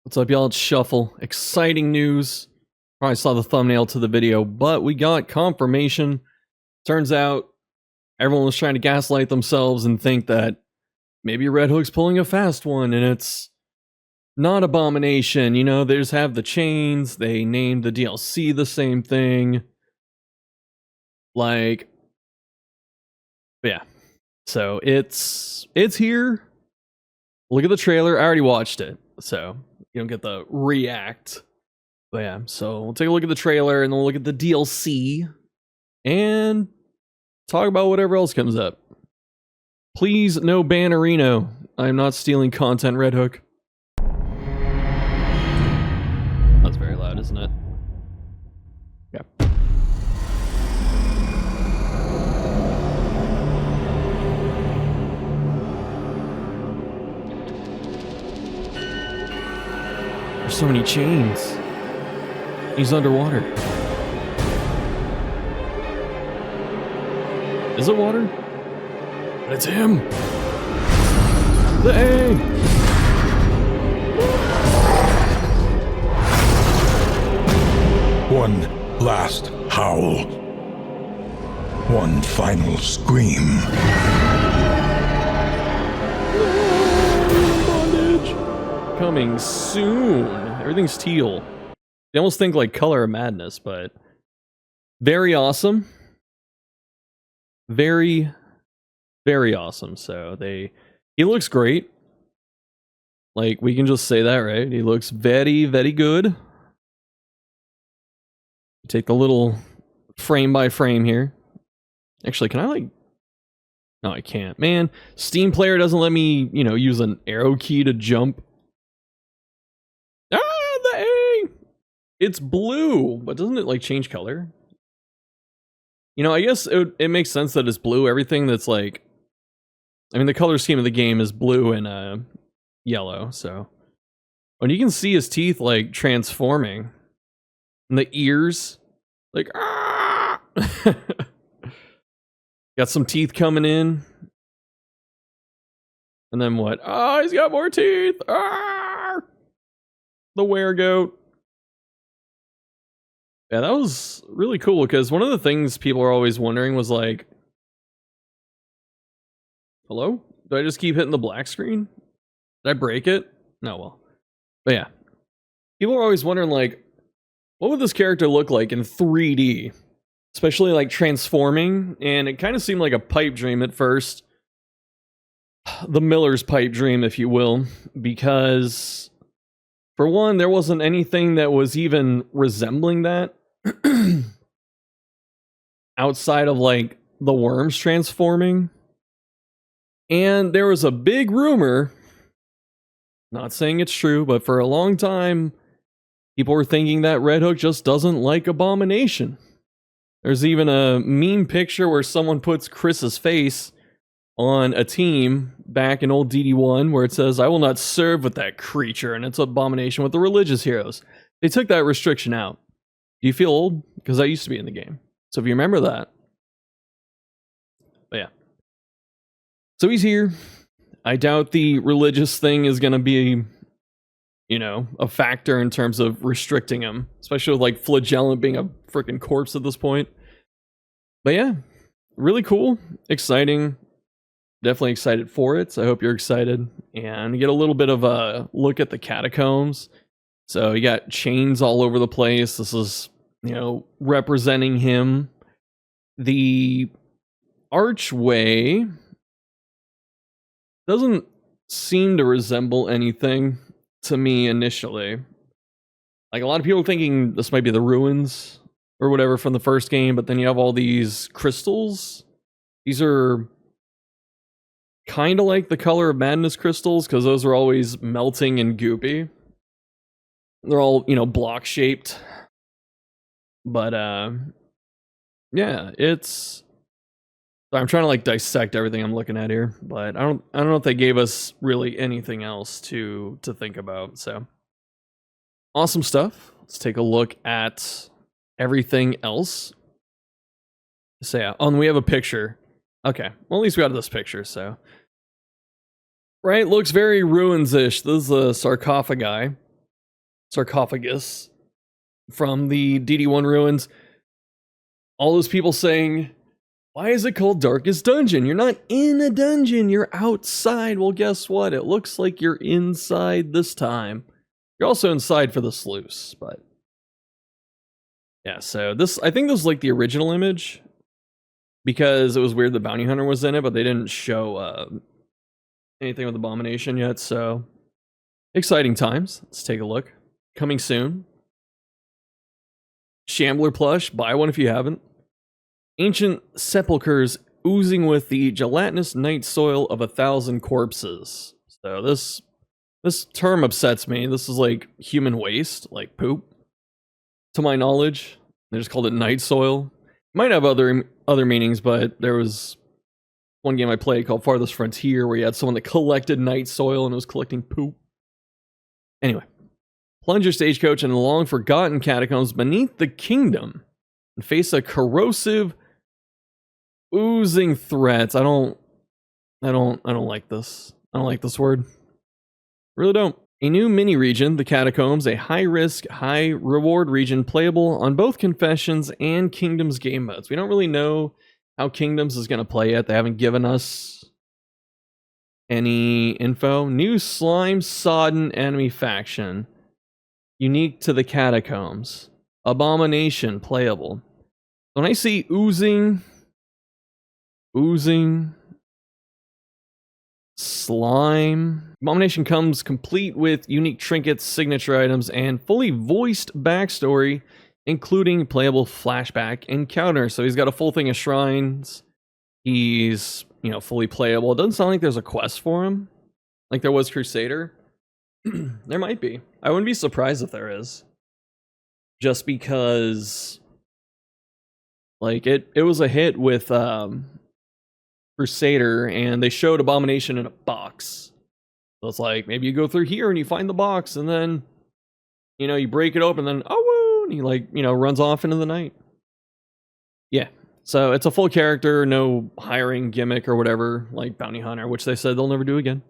What's up, y'all? It's Shuffle. Exciting news. Probably saw the thumbnail to the video, but we got confirmation. Turns out everyone was trying to gaslight themselves and think that maybe Red Hook's pulling a fast one, and it's not Abomination. You know, they just have the chains. They named the DLC the same thing. Like, yeah. So it's here. Look at the trailer. I already watched it, so you don't get the react. But yeah, so we'll take a look at the trailer and then we'll look at the DLC and talk about whatever else comes up. Please, no Bannerino. I'm not stealing content, Red Hook. That's very loud, isn't it? Yeah. There's so many chains. He's underwater. Is it water? But it's him. The egg. One last howl. One final scream. Bondage. Coming soon. Everything's teal. You almost think like Color of Madness, but very awesome. Very, very awesome. So he looks great. Like, we can just say that, right? He looks very, very good. Take the little frame by frame here. Actually, can I like... No, I can't. Man, Steam Player doesn't let me, you know, use an arrow key to jump. Ah, the A! It's blue, but doesn't it like change color? You know, I guess it makes sense that it's blue. Everything that's like... I mean, the color scheme of the game is blue and yellow, so... And you can see his teeth like transforming. And the ears, like, ah! Got some teeth coming in. And then what? Oh, he's got more teeth! Ah! The weregoat. Yeah, that was really cool, because one of the things people are always wondering was like... Hello? Do I just keep hitting the black screen? Did I break it? No, well. But yeah. People are always wondering, like, what would this character look like in 3D? Especially, like, transforming. And it kind of seemed like a pipe dream at first. The Miller's pipe dream, if you will. Because, for one, there wasn't anything that was even resembling that. Outside of, like, the worms transforming. And there was a big rumor, not saying it's true, but for a long time, people were thinking that Red Hook just doesn't like Abomination. There's even a meme picture where someone puts Chris's face on a team back in old DD1 where it says, "I will not serve with that creature," and it's Abomination with the religious heroes. They took that restriction out. Do you feel old? Because I used to be in the game. So if you remember that. But yeah. So he's here. I doubt the religious thing is going to be, you know, a factor in terms of restricting him. Especially with, like, Flagellant being a freaking corpse at this point. But yeah, really cool. Exciting. Definitely excited for it. So I hope you're excited. And get a little bit of a look at the Catacombs. So you got chains all over the place. This is, you know, representing him. The archway doesn't seem to resemble anything to me initially. Like, a lot of people thinking this might be the ruins or whatever from the first game, but then you have all these crystals. These are kind of like the Color of Madness crystals, because those are always melting and goopy. They're all, you know, block shaped. But yeah, it's... I'm trying to like dissect everything I'm looking at here, but I don't know if they gave us really anything else to think about. So awesome stuff. Let's take a look at everything else. So yeah, and we have a picture. Okay, well, at least we got this picture. So right, looks very ruins-ish. This is a sarcophagi. sarcophagus from the DD1 ruins. All those people saying, why is it called Darkest Dungeon? You're not in a dungeon, you're outside. Well, guess what? It looks like you're inside this time. You're also inside for the sluice, but yeah, so this, I think this was like the original image because it was weird the bounty hunter was in it, but they didn't show anything with Abomination yet, so exciting times. Let's take a look. Coming soon. Shambler plush, buy one if you haven't. Ancient sepulchres oozing with the gelatinous night soil of 1,000 corpses. So this term upsets me. This is like human waste, like poop. To my knowledge, they just called it night soil. Might have other meanings, but there was one game I played called Farthest Frontier where you had someone that collected night soil and was collecting poop. Anyway, plunge your stagecoach in the long forgotten catacombs beneath the kingdom and face a corrosive, oozing threat. I don't like this. I don't like this word. Really don't. A new mini region, the Catacombs, a high-risk, high-reward region playable on both Confessions and Kingdoms game modes. We don't really know how Kingdoms is going to play yet. They haven't given us any info. New slime-sodden enemy faction. Unique to the Catacombs. Abomination playable. When I see oozing, slime. Abomination comes complete with unique trinkets, signature items, and fully voiced backstory, including playable flashback encounters. So he's got a full thing of shrines. He's, fully playable. It doesn't sound like there's a quest for him, like there was Crusader. There might be. I wouldn't be surprised if there is. Just because, like, it was a hit with Crusader, and they showed Abomination in a box. So it's like, maybe you go through here and you find the box, and then, you break it open, and then, oh, woo, and he, runs off into the night. Yeah. So it's a full character, no hiring gimmick or whatever, like Bounty Hunter, which they said they'll never do again.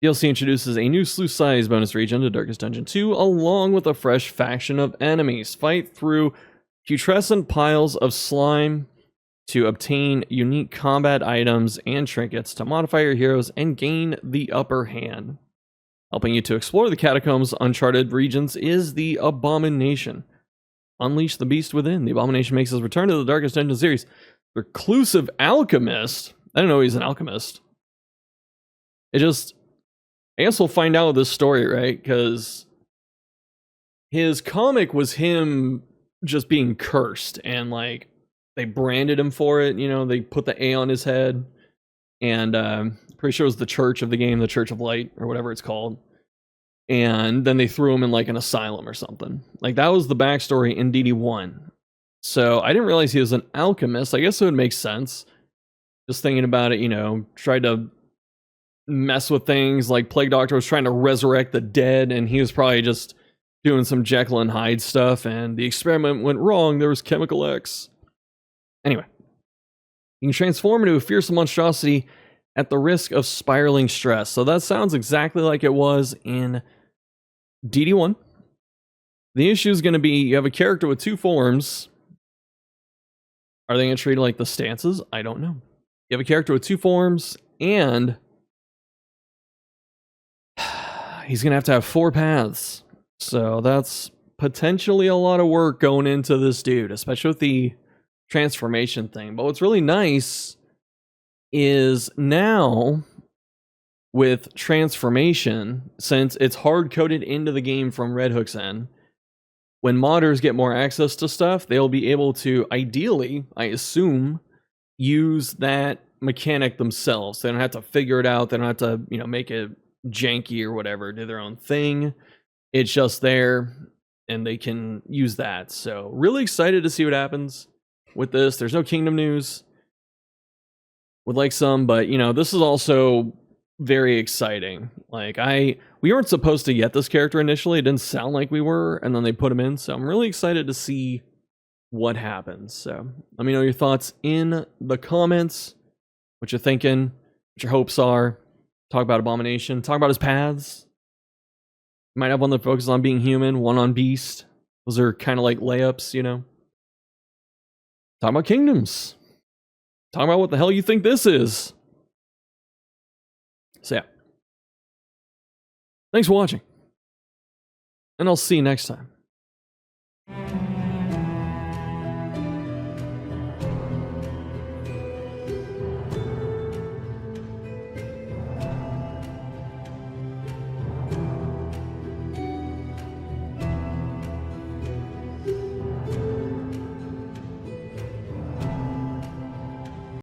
DLC introduces a new Sluice-sized bonus region to Darkest Dungeon 2, along with a fresh faction of enemies. Fight through putrescent piles of slime to obtain unique combat items and trinkets to modify your heroes and gain the upper hand. Helping you to explore the Catacombs' uncharted regions is the Abomination. Unleash the beast within. The Abomination makes his return to the Darkest Dungeon series. Reclusive alchemist. I don't know he's an alchemist. I guess we'll find out with this story, right? Because his comic was him just being cursed, and like, they branded him for it, they put the A on his head, and pretty sure it was the church of the game, the Church of Light, or whatever it's called. And then they threw him in like an asylum or something. Like, that was the backstory in DD1. So I didn't realize he was an alchemist. I guess it would make sense. Just thinking about it, tried to mess with things, like Plague Doctor was trying to resurrect the dead, and he was probably just doing some Jekyll and Hyde stuff, and the experiment went wrong. There was Chemical X. Anyway, you can transform into a fearsome monstrosity at the risk of spiraling stress. So that sounds exactly like it was in DD1. The issue is going to be you have a character with two forms. Are they going to treat it like the stances? I don't know. You have a character with two forms, and he's going to have 4 paths. So that's potentially a lot of work going into this dude, especially with the transformation thing. But what's really nice is now with transformation, since it's hard coded into the game from Red Hook's end, when modders get more access to stuff, they'll be able to, ideally, I assume, use that mechanic themselves. They don't have to figure it out. They don't have to, make it janky or whatever, do their own thing. It's just there, and they can use that. So really excited to see what happens with this. There's no Kingdom news. Would like some, but this is also very exciting. Like, we weren't supposed to get this character initially. It didn't sound like we were, and then they put him in. So I'm really excited to see what happens. So let me know your thoughts in the comments. What you're thinking, what your hopes are. Talk about Abomination. Talk about his paths. Might have one that focuses on being human, one on beast. Those are kind of like layups, you know? Talking about kingdoms. Talking about what the hell you think this is. So yeah. Thanks for watching. And I'll see you next time.